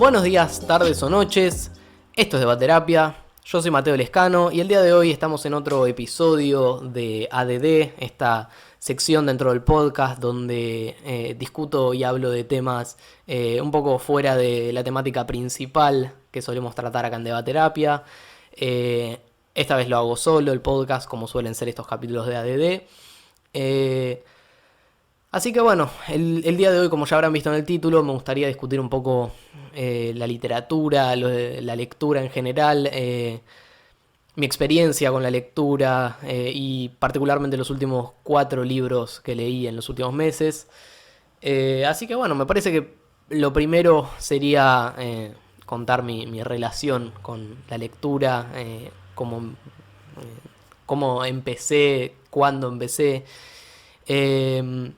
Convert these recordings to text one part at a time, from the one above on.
Buenos días, tardes o noches, esto es Debaterapia, yo soy Mateo Lescano y el día de hoy estamos en otro episodio de ADD, esta sección dentro del podcast donde discuto y hablo de temas un poco fuera de la temática principal que solemos tratar acá en Debaterapia. Esta vez lo hago solo, el podcast, como suelen ser estos capítulos de ADD. Así que bueno, el día de hoy, como ya habrán visto en el título, me gustaría discutir un poco la literatura, la lectura en general, mi experiencia con la lectura y particularmente los últimos 4 libros que leí en los últimos meses. Así que bueno, me parece que lo primero sería contar mi relación con la lectura, cómo empecé, cuándo empecé. Eh,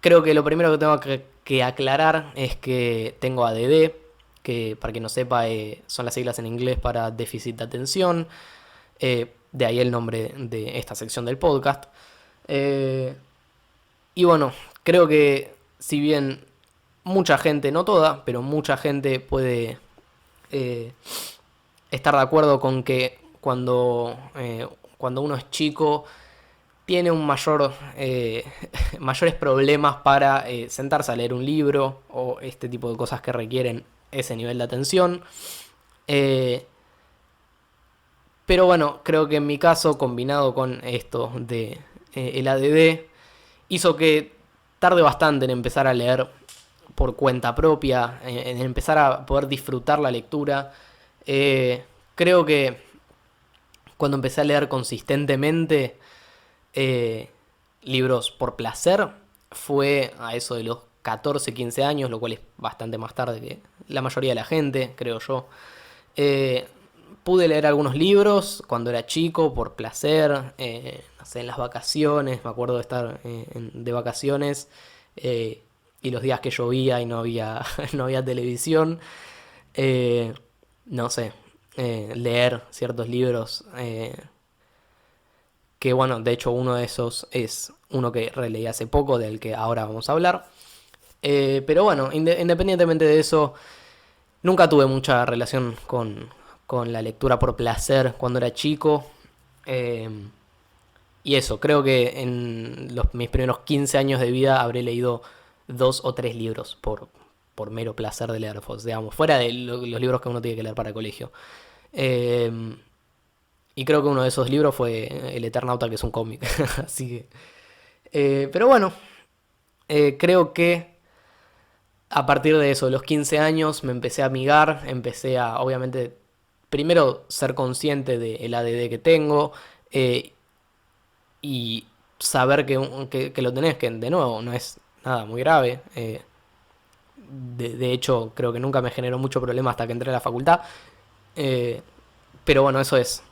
Creo que lo primero que tengo que aclarar es que tengo ADD, que para quien no sepa son las siglas en inglés para déficit de atención, de ahí el nombre de esta sección del podcast. Y bueno, creo que si bien mucha gente, no toda, pero mucha gente puede estar de acuerdo con que cuando uno es chico tiene mayores problemas para sentarse a leer un libro o este tipo de cosas que requieren ese nivel de atención. Pero bueno, creo que en mi caso, combinado con esto de el ADD, hizo que tarde bastante en empezar a leer por cuenta propia, en empezar a poder disfrutar la lectura. Creo que cuando empecé a leer consistentemente eh, libros por placer fue a eso de los 14, 15 años, lo cual es bastante más tarde que la mayoría de la gente, creo yo. Eh, Pude leer algunos libros cuando era chico por placer, no sé, en las vacaciones, me acuerdo de estar de vacaciones y los días que llovía y no había, no había televisión, eh, no sé, leer ciertos libros que bueno, de hecho uno de esos es uno que releí hace poco, del que ahora vamos a hablar. Pero bueno, independientemente de eso, nunca tuve mucha relación con la lectura por placer cuando era chico. Eh, y eso, creo que en mis primeros 15 años de vida habré leído 2 o 3 libros por mero placer de leer, digamos, fuera de los libros que uno tiene que leer para el colegio. Eh, y creo que uno de esos libros fue El Eternauta, que es un cómic. Así que. Pero bueno, creo que a partir de eso, de los 15 años, me empecé a amigar, empecé a, obviamente, primero ser consciente del ADD que tengo eh, y saber que lo tenés, que de nuevo no es nada muy grave. De hecho, creo que nunca me generó mucho problema hasta que entré a la facultad. Eh, pero bueno, eso es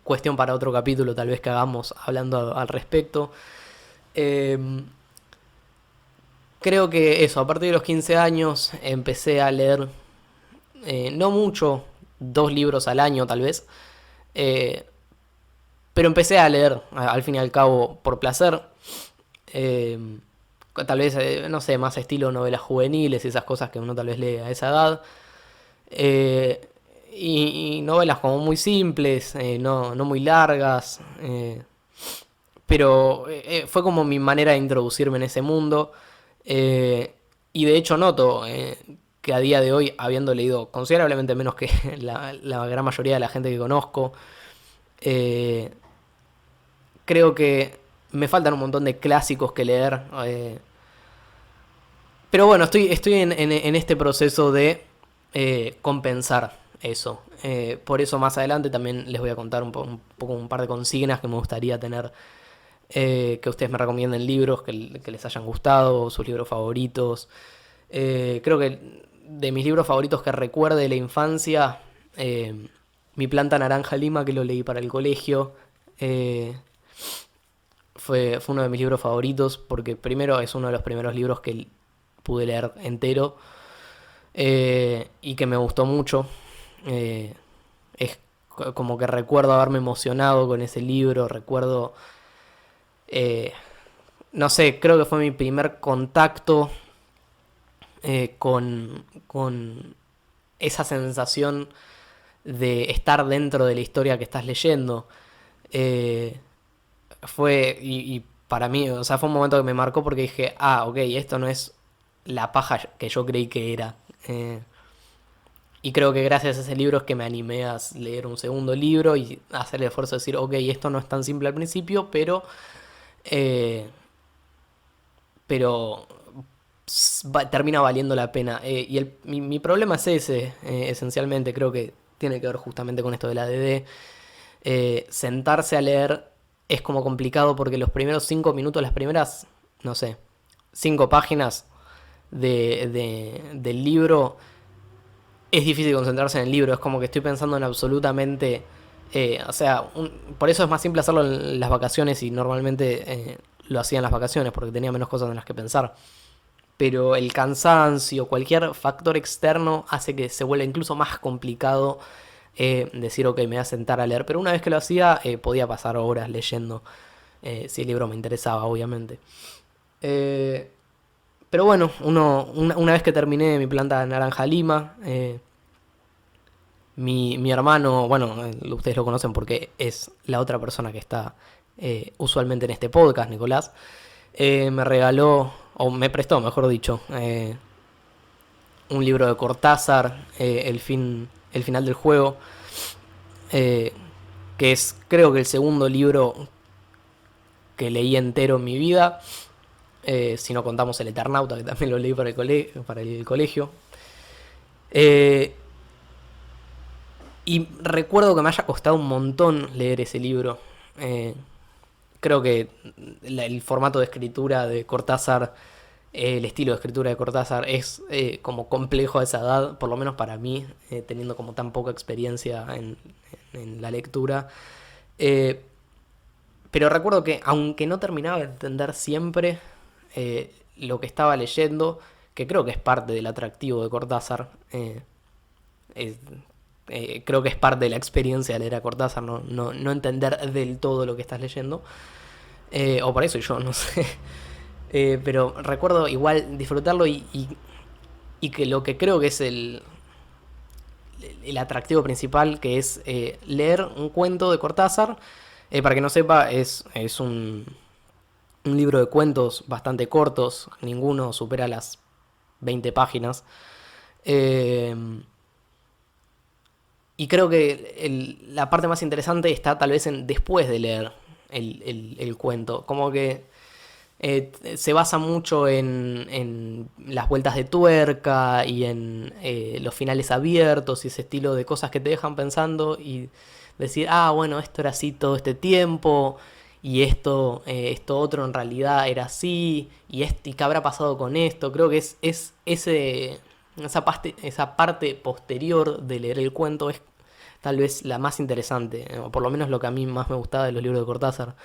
cuestión para otro capítulo, tal vez que hagamos hablando al respecto. Eh, Creo que eso, a partir de los 15 años empecé a leer, no mucho, 2 libros al año tal vez, eh, pero empecé a leer al fin y al cabo por placer. Eh, Tal vez, no sé, más estilo novelas juveniles y esas cosas que uno tal vez lee a esa edad. Eh, y novelas como muy simples, no muy largas. Pero fue como mi manera de introducirme en ese mundo. Y de hecho noto que a día de hoy, habiendo leído considerablemente menos que la gran mayoría de la gente que conozco, eh, creo que me faltan un montón de clásicos que leer. Pero bueno, estoy en este proceso de compensar eso. Por eso más adelante también les voy a contar poco un par de consignas que me gustaría tener, que ustedes me recomienden libros que les hayan gustado, sus libros favoritos. Creo que de mis libros favoritos que recuerde de la infancia, Mi planta naranja lima, que lo leí para el colegio, fue uno de mis libros favoritos porque primero es uno de los primeros libros que pude leer entero y que me gustó mucho. Eh, es como que recuerdo haberme emocionado con ese libro, recuerdo, eh, no sé, creo que fue mi primer contacto con esa sensación de estar dentro de la historia que estás leyendo. Eh, y para mí, o sea, fue un momento que me marcó porque dije, ah, ok, esto no es la paja que yo creí que era. Eh, y creo que gracias a ese libro es que me animé a leer un segundo libro y a hacer el esfuerzo de decir, ok, esto no es tan simple al principio, eh, pero termina valiendo la pena. Mi problema es ese, esencialmente, creo que tiene que ver justamente con esto de la DD. Sentarse a leer es como complicado porque los primeros 5 minutos, las primeras, no sé, 5 páginas del libro, es difícil concentrarse en el libro. Es como que estoy pensando en absolutamente... o sea, por eso es más simple hacerlo en las vacaciones y normalmente lo hacía en las vacaciones porque tenía menos cosas en las que pensar. Pero el cansancio, cualquier factor externo hace que se vuelva incluso más complicado decir, ok, me voy a sentar a leer. Pero una vez que lo hacía, podía pasar horas leyendo, si el libro me interesaba, obviamente. Eh, pero bueno, una vez que terminé mi planta de naranja lima, mi hermano, bueno, ustedes lo conocen porque es la otra persona que está usualmente en este podcast, Nicolás, me regaló, o me prestó, mejor dicho, un libro de Cortázar, el final del juego, eh, que es creo que el segundo libro que leí entero en mi vida, si no contamos El Eternauta, que también lo leí para el colegio. Eh, y recuerdo que me haya costado un montón leer ese libro. Eh, Creo que el formato de escritura de Cortázar, el estilo de escritura de Cortázar es como complejo a esa edad, por lo menos para mí, teniendo como tan poca experiencia en la lectura. Eh, pero recuerdo que aunque no terminaba de entender siempre lo que estaba leyendo, que creo que es parte del atractivo de Cortázar, es- creo que es parte de la experiencia de leer a Cortázar, no entender del todo lo que estás leyendo. O por eso yo, no sé. Pero recuerdo igual disfrutarlo y que lo que creo que es el atractivo principal, que es leer un cuento de Cortázar. Para que no sepa, es un libro de cuentos bastante cortos, ninguno supera las 20 páginas. Eh, y creo que la parte más interesante está tal vez en después de leer el cuento. Como que se basa mucho en las vueltas de tuerca y en los finales abiertos y ese estilo de cosas que te dejan pensando y decir, ah, bueno, esto era así todo este tiempo y esto otro en realidad era así y qué habrá pasado con esto. Creo que esa parte posterior de leer el cuento es tal vez la más interesante, o por lo menos lo que a mí más me gustaba de los libros de Cortázar,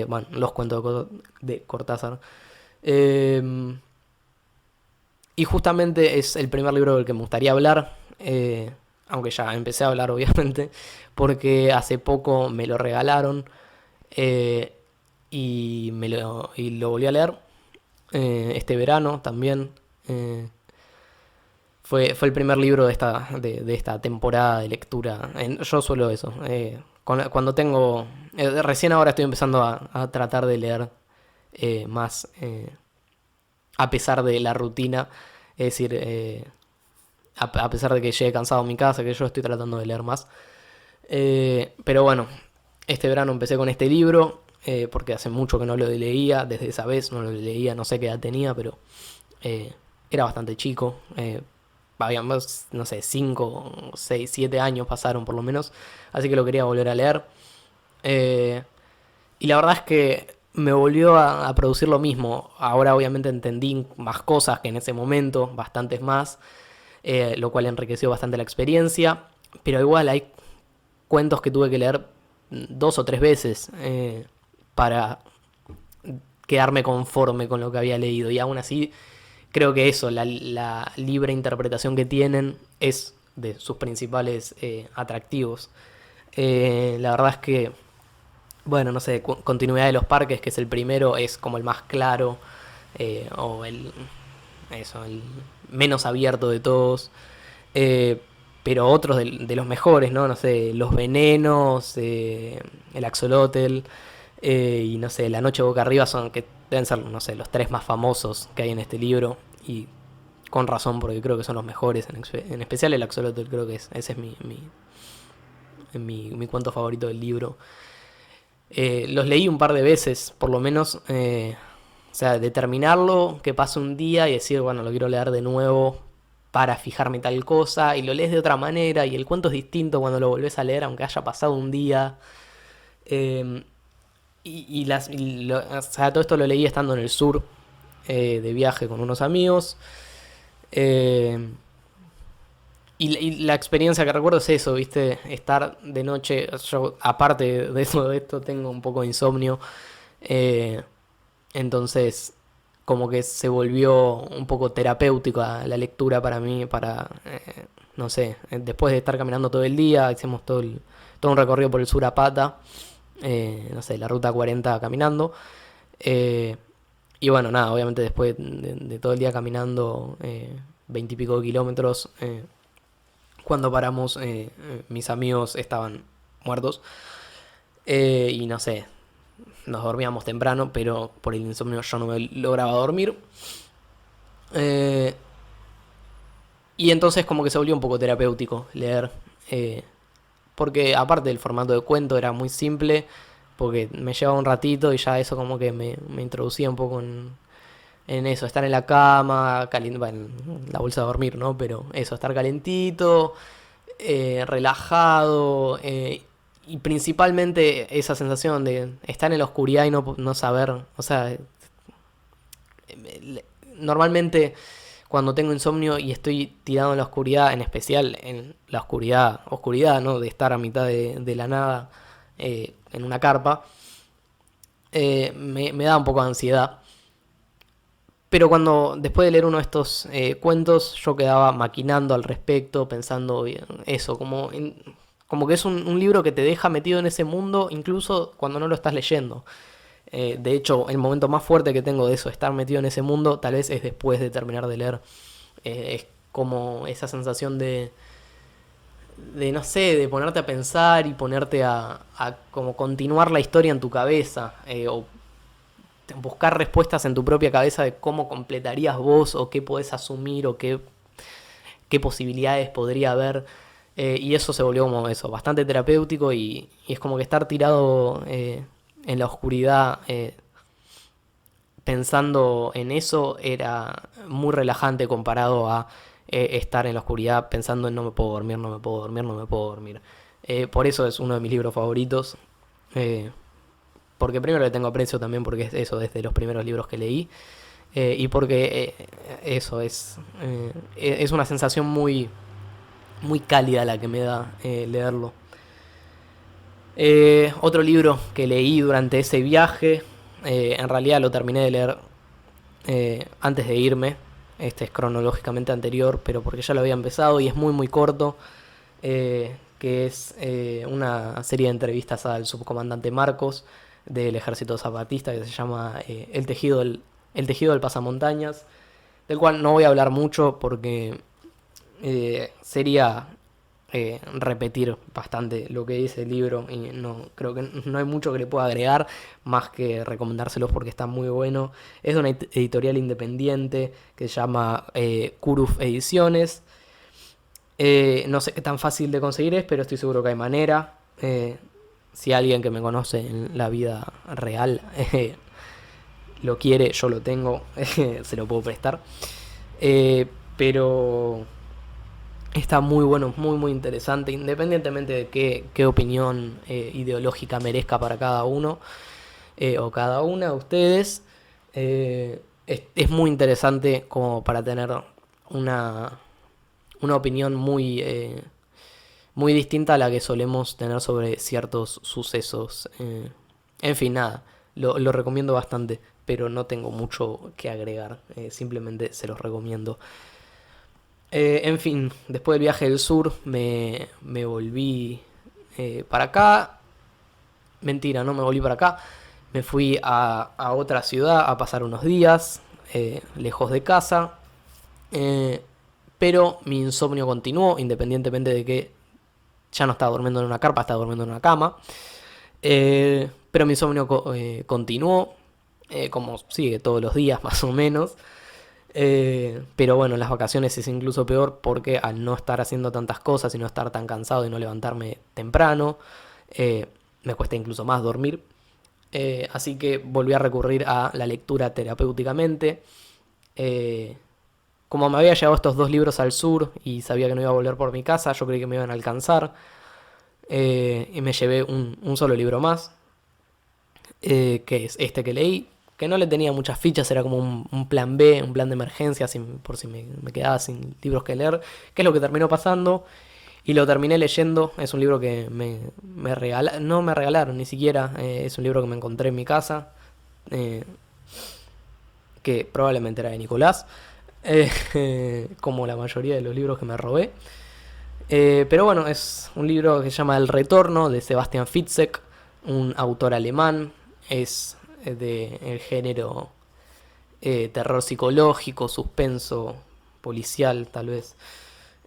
bueno, los cuentos de Cortázar. Eh, y justamente es el primer libro del que me gustaría hablar, aunque ya empecé a hablar obviamente, porque hace poco me lo regalaron eh, y lo volví a leer este verano también. Eh, fue el primer libro de esta temporada de lectura. Yo suelo eso. Cuando tengo... recién ahora estoy empezando a tratar de leer más a pesar de la rutina. Es decir, a pesar de que llegue cansado a mi casa, que yo estoy tratando de leer más. Pero bueno, este verano empecé con este libro, porque hace mucho que no lo leía, desde esa vez no lo leía, no sé qué edad tenía, pero eh, era bastante chico. Habíamos, no sé, 5 6 7 años pasaron por lo menos, así que lo quería volver a leer. Eh, y la verdad es que me volvió a producir lo mismo. Ahora obviamente entendí más cosas que en ese momento, bastantes más, lo cual enriqueció bastante la experiencia. Pero igual hay cuentos que tuve que leer 2 o 3 veces para quedarme conforme con lo que había leído. Y aún así, creo que eso, la libre interpretación que tienen es de sus principales atractivos. La verdad es que, bueno, no sé, Continuidad de los Parques, que es el primero, es como el más claro, o eso, el menos abierto de todos. Eh, pero otros de los mejores, ¿no? No sé, Los Venenos, el Axolotl y no sé, La Noche Boca Arriba son que deben ser, no sé, los tres más famosos que hay en este libro. Y con razón, porque creo que son los mejores. En especial el Axolotl, creo que ese es mi cuento favorito del libro. Los leí un par de veces, por lo menos. O sea, determinarlo, que pase un día y decir, bueno, lo quiero leer de nuevo para fijarme tal cosa, y lo lees de otra manera, y el cuento es distinto cuando lo volvés a leer, aunque haya pasado un día. Eh, o sea, todo esto lo leí estando en el sur, de viaje con unos amigos. Eh, y la experiencia que recuerdo es eso, ¿viste? Estar de noche. Yo, aparte de todo esto, tengo un poco de insomnio. Eh, entonces, como que se volvió un poco terapéutica la lectura para mí, no sé, después de estar caminando todo el día, hicimos todo un recorrido por el sur a pata, no sé, la ruta 40 caminando. eh, y bueno, nada, obviamente después de todo el día caminando 20 y pico de kilómetros, cuando paramos, mis amigos estaban muertos. Y no sé, nos dormíamos temprano, pero por el insomnio yo no me lograba dormir. Eh, y entonces como que se volvió un poco terapéutico leer. Porque aparte del formato de cuento era muy simple, porque me llevaba un ratito y ya eso como que me introducía un poco en eso, estar en la cama, bueno, en la bolsa de dormir, ¿no? Pero eso, estar calentito, relajado, y principalmente esa sensación de estar en la oscuridad y no saber, o sea, normalmente cuando tengo insomnio y estoy tirado en la oscuridad, en especial en la oscuridad, ¿no? De estar a mitad de la nada, en una carpa, me da un poco de ansiedad. Pero después de leer uno de estos cuentos, yo quedaba maquinando al respecto, pensando eso, como que es un libro que te deja metido en ese mundo, incluso cuando no lo estás leyendo. De hecho, el momento más fuerte que tengo de eso, estar metido en ese mundo, tal vez es después de terminar de leer. Es como esa sensación no sé, de ponerte a pensar y ponerte a como continuar la historia en tu cabeza, o buscar respuestas en tu propia cabeza de cómo completarías vos, o qué podés asumir, o qué posibilidades podría haber. Y eso se volvió como eso, bastante terapéutico, y es como que estar tirado en la oscuridad, pensando en eso, era muy relajante comparado a estar en la oscuridad pensando en no me puedo dormir, no me puedo dormir, no me puedo dormir. Por eso es uno de mis libros favoritos. Eh, Porque primero le tengo aprecio también porque es eso, desde los primeros libros que leí. Y porque eso es una sensación muy cálida la que me da leerlo. Otro libro que leí durante ese viaje, en realidad lo terminé de leer antes de irme. Este es cronológicamente anterior, pero porque ya lo había empezado y es muy corto. Que es una serie de entrevistas al subcomandante Marcos del Ejército Zapatista, que se llama el tejido del pasamontañas, del cual no voy a hablar mucho porque sería repetir bastante lo que dice el libro, y no creo que no hay mucho que le pueda agregar más que recomendárselos porque está muy bueno. Es de una editorial independiente que se llama Kuruf Ediciones. No sé qué tan fácil de conseguir es, pero estoy seguro que hay manera. Si alguien que me conoce en la vida real lo quiere, yo lo tengo, se lo puedo prestar. Pero está muy bueno, muy interesante, independientemente de qué opinión ideológica merezca para cada uno, o cada una de ustedes. Es muy interesante como para tener una, una opinión muy distinta a la que solemos tener sobre ciertos sucesos. En fin, nada, lo recomiendo bastante, pero no tengo mucho que agregar, simplemente se los recomiendo. En fin, después del viaje del sur me volví para acá. Mentira, no me volví para acá. Me fui a otra ciudad a pasar unos días, lejos de casa. Eh, pero mi insomnio continuó, independientemente de que ya no estaba durmiendo en una carpa, estaba durmiendo en una cama. Pero mi insomnio continuó, como sigue todos los días más o menos. Pero bueno, en las vacaciones es incluso peor porque al no estar haciendo tantas cosas y no estar tan cansado y no levantarme temprano, me cuesta incluso más dormir. Así que volví a recurrir a la lectura terapéuticamente. Eh, Como me había llevado estos dos libros al sur y sabía que no iba a volver por mi casa, yo creí que me iban a alcanzar. Y me llevé un solo libro más, que es este que leí, que no le tenía muchas fichas, era como un plan B, un plan de emergencia, por si me quedaba sin libros que leer, que es lo que terminó pasando. Y lo terminé leyendo, es un libro que me regalaron, no me regalaron ni siquiera, es un libro que me encontré en mi casa, eh, que probablemente era de Nicolás, como la mayoría de los libros que me robé. Pero bueno, es un libro que se llama El Retorno de Sebastian Fitzek, un autor alemán. Es del género terror psicológico, suspenso, policial tal vez.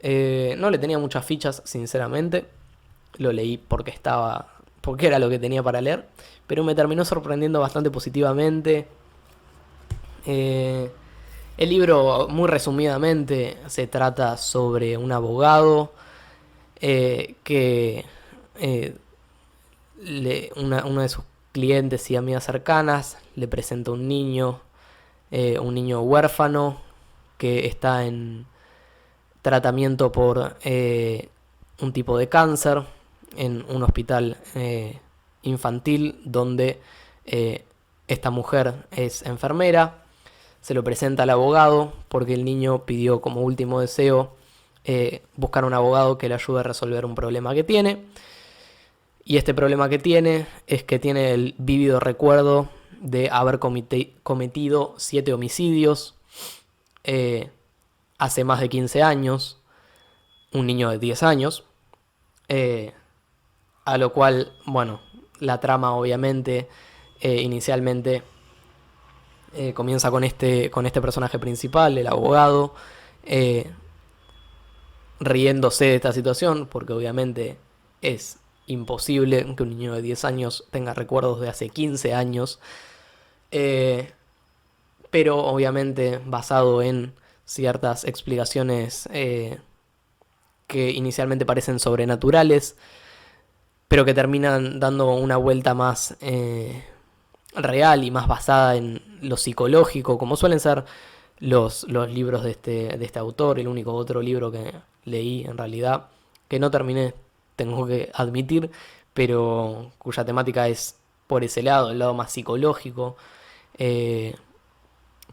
No le tenía muchas fichas, sinceramente. Lo leí porque era lo que tenía para leer. Pero me terminó sorprendiendo bastante positivamente. Eh, el libro, muy resumidamente, se trata sobre un abogado que eh, una de sus clientes y amigas cercanas le presenta un niño huérfano que está en tratamiento por un tipo de cáncer en un hospital infantil donde esta mujer es enfermera. Se lo presenta al abogado porque el niño pidió como último deseo buscar un abogado que le ayude a resolver un problema que tiene. Y este problema que tiene es que tiene el vívido recuerdo de haber cometido 7 homicidios eh, hace más de 15 años, un niño de 10 años, eh, a lo cual, bueno, la trama obviamente inicialmente comienza con este personaje principal, el abogado, eh, riéndose de esta situación, porque obviamente es imposible que un niño de 10 años tenga recuerdos de hace 15 años, eh, pero obviamente basado en ciertas explicaciones que inicialmente parecen sobrenaturales, pero que terminan dando una vuelta más real y más basada en lo psicológico, como suelen ser los libros de este autor. El único otro libro que leí en realidad, que no terminé, tengo que admitir, pero cuya temática es por ese lado, el lado más psicológico, eh,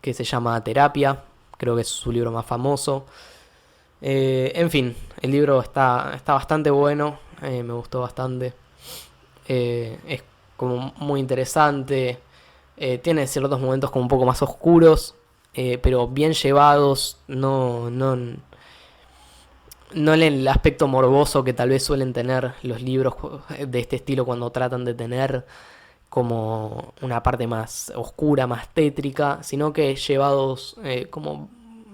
que se llama Terapia, creo que es su libro más famoso. En fin, el libro está bastante bueno, me gustó bastante. Es como muy interesante. Tiene ciertos momentos como un poco más oscuros, pero bien llevados. No en el aspecto morboso que tal vez suelen tener los libros de este estilo cuando tratan de tener como una parte más oscura, más tétrica, sino que llevados como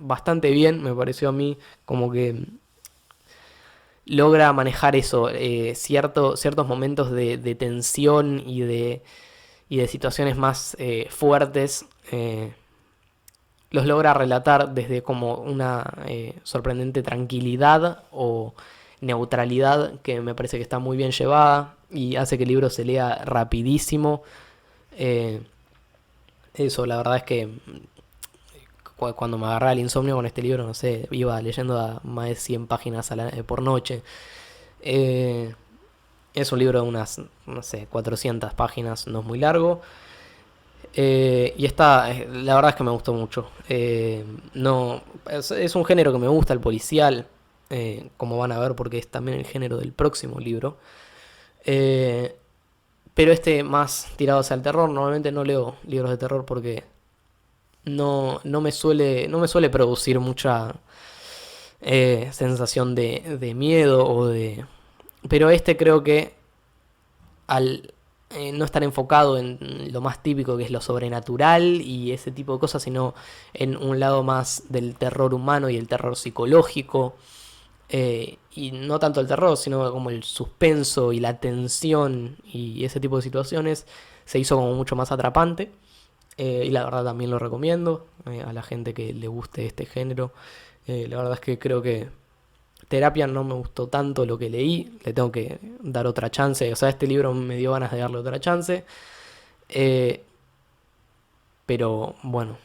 bastante bien, me pareció a mí, como que logra manejar eso, ciertos momentos de tensión y de situaciones más fuertes, los logra relatar desde como una sorprendente tranquilidad o neutralidad que me parece que está muy bien llevada y hace que el libro se lea rapidísimo. Eh, Eso, la verdad es que cuando me agarraba el insomnio con este libro, no sé, iba leyendo a más de 100 páginas por noche. Eh, es un libro de unas, no sé, 400 páginas, no es muy largo. La verdad es que me gustó mucho. No, es un género que me gusta, el policial, como van a ver, porque es también el género del próximo libro. Eh, pero este más tirado hacia el terror, normalmente no leo libros de terror porque no me suele producir mucha sensación de miedo o de... Pero este creo que al no estar enfocado en lo más típico que es lo sobrenatural y ese tipo de cosas, sino en un lado más del terror humano y el terror psicológico. Y no tanto el terror, sino como el suspenso y la tensión y ese tipo de situaciones se hizo como mucho más atrapante. Y la verdad también lo recomiendo a la gente que le guste este género. La verdad es que creo que Terapia no me gustó tanto lo que leí, le tengo que dar otra chance. O sea, este libro me dio ganas de darle otra chance. Eh, pero bueno,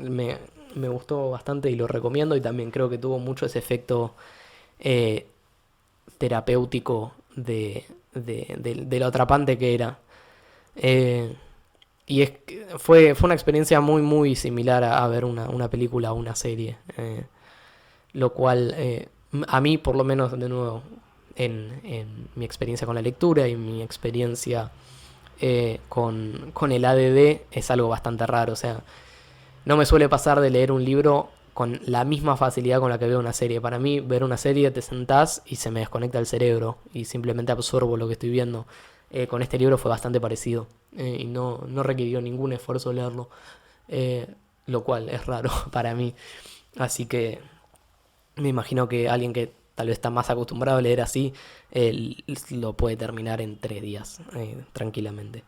me, me gustó bastante y lo recomiendo. Y también creo que tuvo mucho ese efecto eh, terapéutico de lo atrapante que era. Eh, y fue una experiencia muy, muy similar a ver una película o una serie. Lo cual, a mí, por lo menos, de nuevo, en mi experiencia con la lectura y mi experiencia con el ADD, es algo bastante raro. O sea, no me suele pasar de leer un libro con la misma facilidad con la que veo una serie. Para mí, ver una serie te sentás y se me desconecta el cerebro y simplemente absorbo lo que estoy viendo. Con este libro fue bastante parecido y no requirió ningún esfuerzo leerlo, eh, lo cual es raro para mí. Así que me imagino que alguien que tal vez está más acostumbrado a leer así, lo puede terminar en 3 días, tranquilamente.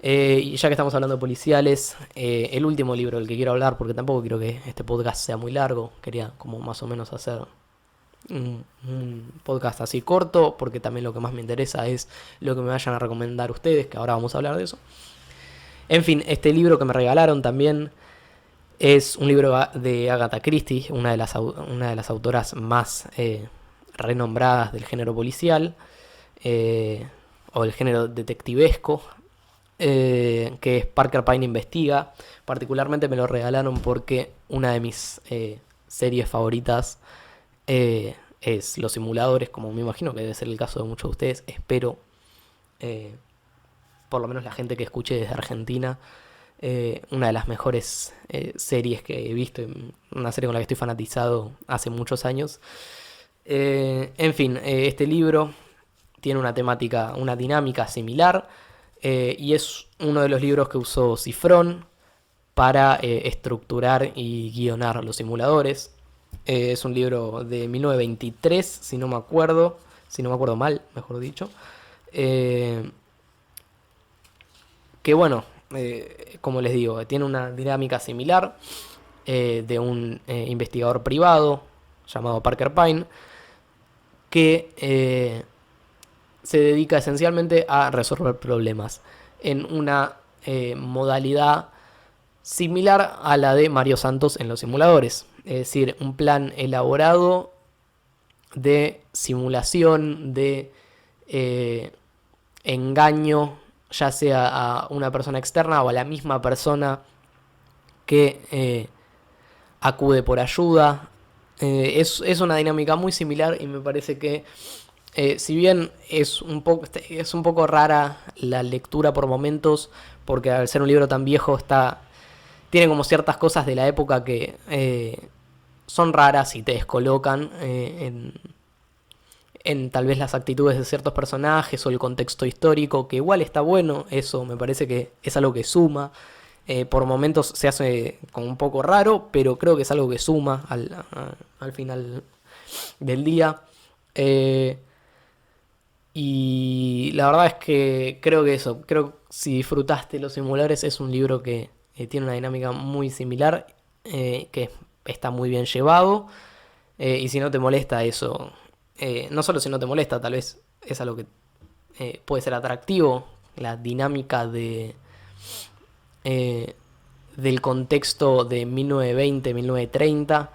Y ya que estamos hablando de policiales, el último libro del que quiero hablar, porque tampoco quiero que este podcast sea muy largo, quería como más o menos hacer un podcast así corto, porque también lo que más me interesa es lo que me vayan a recomendar ustedes, que ahora vamos a hablar de eso. En fin, este libro que me regalaron también es un libro de Agatha Christie, una de las autoras más renombradas del género policial, eh, o del género detectivesco, que es Parker Pyne Investiga. Particularmente me lo regalaron porque una de mis series favoritas es Los Simuladores, como me imagino que debe ser el caso de muchos de ustedes. Espero, eh, por lo menos la gente que escuche desde Argentina, una de las mejores series que he visto, una serie con la que estoy fanatizado hace muchos años. En fin, este libro tiene una temática, una dinámica similar, y es uno de los libros que usó Cifrón para estructurar y guionar los simuladores. Es un libro de 1923, si no me acuerdo mal, mejor dicho. Eh, que bueno, como les digo, tiene una dinámica similar de un investigador privado llamado Parker Pyne que se dedica esencialmente a resolver problemas en una modalidad similar a la de Mario Santos en los simuladores. Es decir, un plan elaborado de simulación, de eh, engaño, ya sea a una persona externa o a la misma persona que acude por ayuda. Es una dinámica muy similar y me parece que si bien es un poco rara la lectura por momentos, porque al ser un libro tan viejo tiene como ciertas cosas de la época que son raras y te descolocan en tal vez las actitudes de ciertos personajes o el contexto histórico, que igual está bueno, eso me parece que es algo que suma. Por momentos se hace como un poco raro, pero creo que es algo que suma al final del día. Eh, y la verdad es que creo que creo que si disfrutaste Los Simuladores es un libro que tiene una dinámica muy similar, que está muy bien llevado, y si no te molesta eso, no solo si no te molesta, tal vez es algo que puede ser atractivo, la dinámica eh, del contexto de 1920, 1930,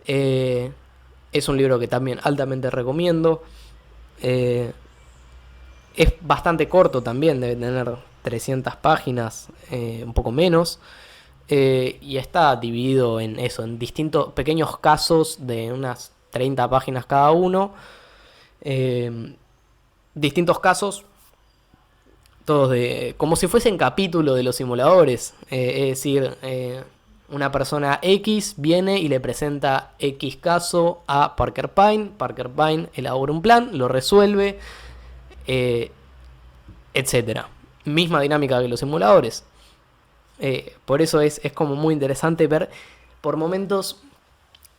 es un libro que también altamente recomiendo. Eh, es bastante corto también, debe tener 300 páginas, un poco menos. Y está dividido en eso, en distintos pequeños casos de unas 30 páginas cada uno. Distintos casos, todos como si fuesen capítulos de los simuladores. Es decir, una persona X viene y le presenta X caso a Parker Pyne. Parker Pyne elabora un plan, lo resuelve, etcétera. misma dinámica que los simuladores. Por eso es como muy interesante ver por momentos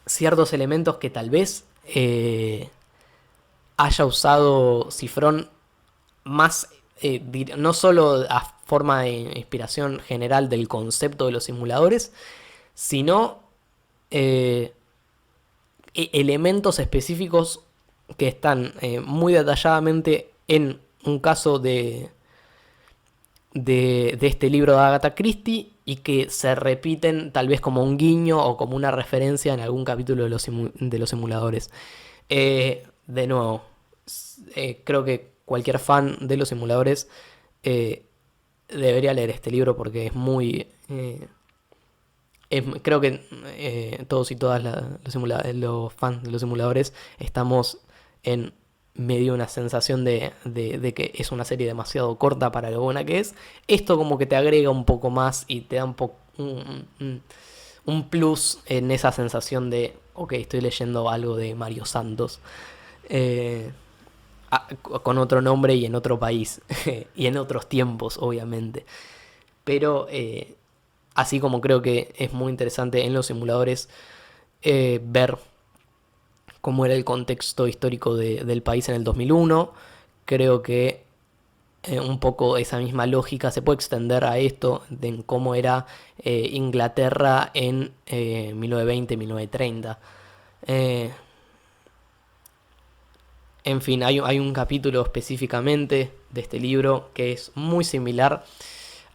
ciertos elementos que tal vez haya usado Cifrón más, no solo a forma de inspiración general del concepto de los simuladores, sino eh, elementos específicos que están muy detalladamente en un caso de este libro de Agatha Christie y que se repiten tal vez como un guiño o como una referencia en algún capítulo de los simuladores. De nuevo, creo que cualquier fan de los simuladores eh, debería leer este libro porque es muy... creo que todos y todas los fans de los simuladores estamos en medio de una sensación de que es una serie demasiado corta para lo buena que es. Esto como que te agrega un poco más y te da un plus en esa sensación de, ok, estoy leyendo algo de Mario Santos. Eh, con otro nombre y en otro país. Y en otros tiempos, obviamente. Pero así como creo que es muy interesante en los simuladores ver cómo era el contexto histórico del país en el 2001, creo que un poco esa misma lógica se puede extender a esto, de cómo era Inglaterra en 1920-1930. Eh, en fin, hay un capítulo específicamente de este libro que es muy similar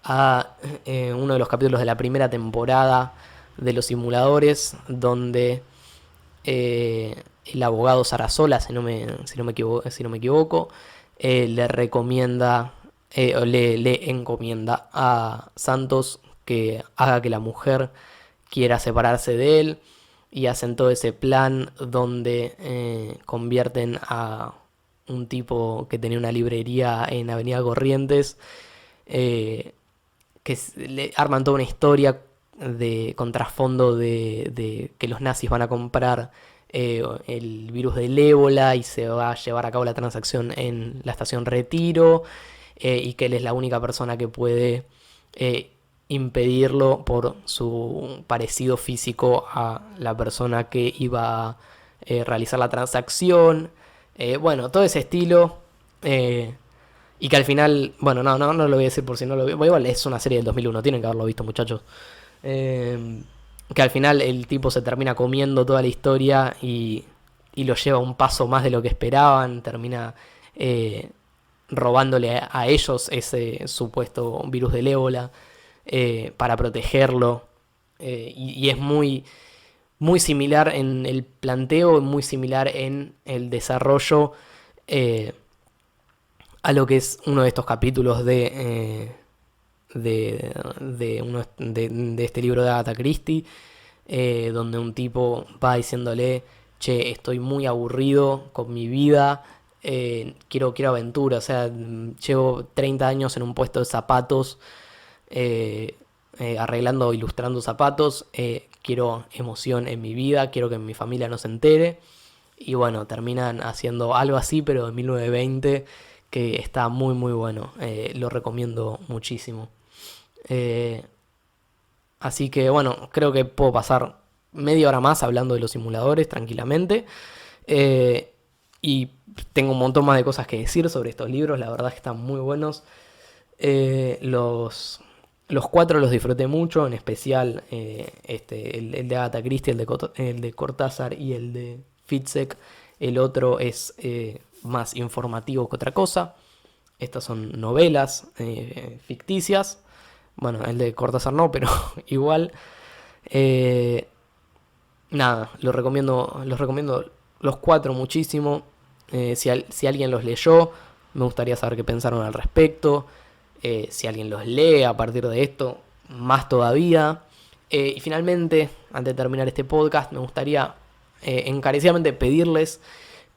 a uno de los capítulos de la primera temporada de los simuladores, donde el abogado Sarasola, si no me equivoco, le recomienda, o le encomienda a Santos que haga que la mujer quiera separarse de él y hacen todo ese plan donde convierten a un tipo que tenía una librería en Avenida Corrientes, eh, le arman toda una historia con trasfondo de que los nazis van a comprar el virus del ébola y se va a llevar a cabo la transacción en la estación Retiro, y que él es la única persona que puede impedirlo por su parecido físico a la persona que iba a realizar la transacción. Bueno, todo ese estilo. Y que al final, bueno, no lo voy a decir por si no lo veo. Igual es una serie del 2001, tienen que haberlo visto, muchachos. Que al final el tipo se termina comiendo toda la historia y lo lleva un paso más de lo que esperaban. Termina eh, robándole a ellos ese supuesto virus del ébola para protegerlo. Y es muy similar en el planteo, muy similar en el desarrollo. A lo que es uno de estos capítulos de este libro de Agatha Christie, donde un tipo va diciéndole, che, estoy muy aburrido con mi vida, quiero aventura, o sea, llevo 30 años en un puesto de zapatos, arreglando, ilustrando zapatos, quiero emoción en mi vida, quiero que mi familia no se entere. Y bueno, terminan haciendo algo así, pero en 1920, que está muy bueno. Lo recomiendo muchísimo. Eh, Así que bueno, creo que puedo pasar media hora más hablando de los simuladores tranquilamente. Eh, y tengo un montón más de cosas que decir sobre estos libros, la verdad es que están muy buenos. Los cuatro los disfruté mucho, en especial el de Agatha Christie, el de Cortázar y el de Fitzek. El otro es más informativo que otra cosa. Estas son novelas ficticias. Bueno, el de Cortázar no, pero igual. Eh, Nada, los recomiendo los cuatro muchísimo. Si alguien los leyó, me gustaría saber qué pensaron al respecto. Si alguien los lee a partir de esto, más todavía. Y finalmente, antes de terminar este podcast, me gustaría encarecidamente pedirles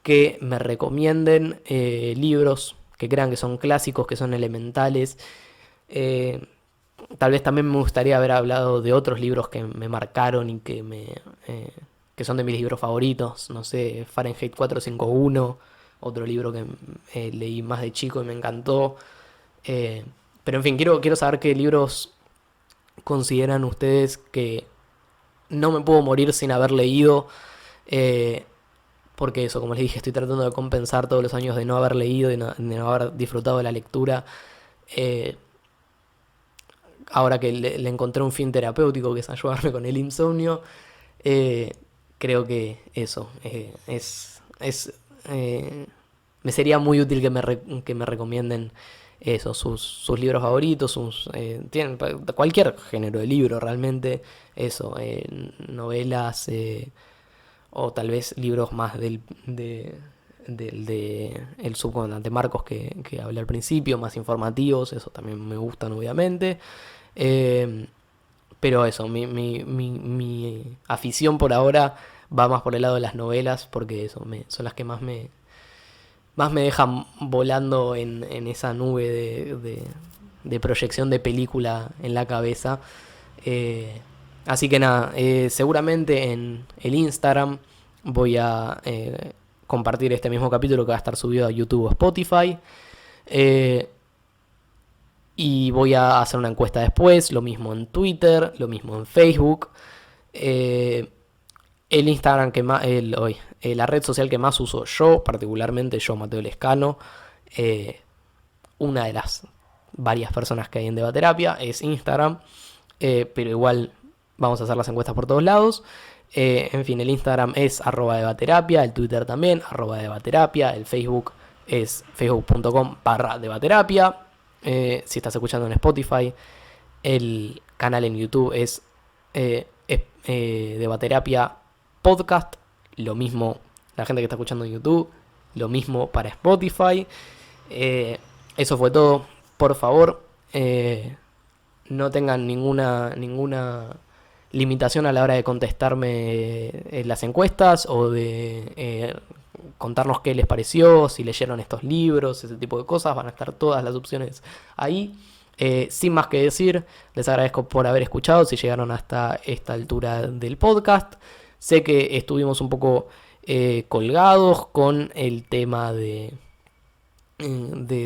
que me recomienden libros que crean que son clásicos, que son elementales. Eh, Tal vez también me gustaría haber hablado de otros libros que me marcaron y que son de mis libros favoritos. No sé, Fahrenheit 451, otro libro que leí más de chico y me encantó. Eh, Pero en fin, quiero saber qué libros consideran ustedes que no me puedo morir sin haber leído. eh, Porque eso, como les dije, estoy tratando de compensar todos los años de no haber leído y de no haber disfrutado de la lectura. Eh, Ahora que le encontré un fin terapéutico, que es ayudarme con el insomnio, eh, creo que eso me sería muy útil que me recomienden eso, sus libros favoritos, tienen cualquier género de libro realmente, eso, novelas, o tal vez libros más de el subcomandante Marcos que hablé al principio, más informativos, eso también me gustan obviamente. Eh, pero eso, mi afición por ahora va más por el lado de las novelas, porque eso, son las que más me dejan volando en esa nube de proyección de película en la cabeza. Eh, Así que nada, seguramente en el Instagram voy a compartir este mismo capítulo que va a estar subido a YouTube o Spotify. Eh, y voy a hacer una encuesta después, lo mismo en Twitter, lo mismo en Facebook. Eh, el Instagram la red social que más uso yo, particularmente yo, Mateo Lescano, eh, una de las varias personas que hay en Debaterapia es Instagram, pero igual vamos a hacer las encuestas por todos lados. En fin, el Instagram es @debaterapia, el Twitter también, @debaterapia, el Facebook es facebook.com/debaterapia. Si estás escuchando en Spotify, el canal en YouTube es Debaterapia Podcast. Lo mismo la gente que está escuchando en YouTube, lo mismo para Spotify. Eso fue todo. Por favor, no tengan ninguna limitación a la hora de contestarme en las encuestas o de contarnos qué les pareció, si leyeron estos libros, ese tipo de cosas. Van a estar todas las opciones ahí. Sin más que decir, les agradezco por haber escuchado, si llegaron hasta esta altura del podcast. Sé que estuvimos un poco colgados con el tema de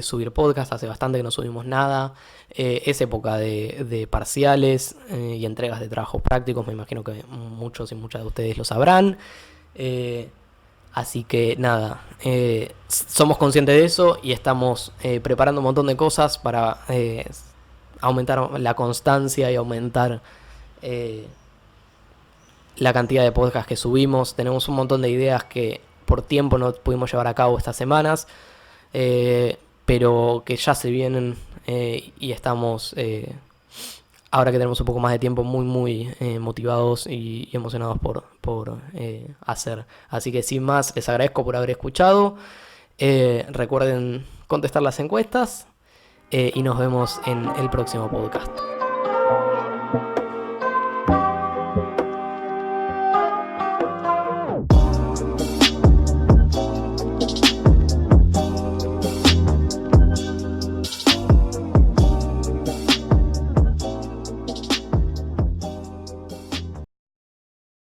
subir podcast. Hace bastante que no subimos nada. Es época de parciales y entregas de trabajos prácticos. Me imagino que muchos y muchas de ustedes lo sabrán. Así que nada, somos conscientes de eso y estamos preparando un montón de cosas para aumentar la constancia y aumentar la cantidad de podcasts que subimos. Tenemos un montón de ideas que por tiempo no pudimos llevar a cabo estas semanas, pero que ya se vienen y estamos, ahora que tenemos un poco más de tiempo, muy motivados y emocionados por hacer. Así que sin más, les agradezco por haber escuchado. Recuerden contestar las encuestas y nos vemos en el próximo podcast.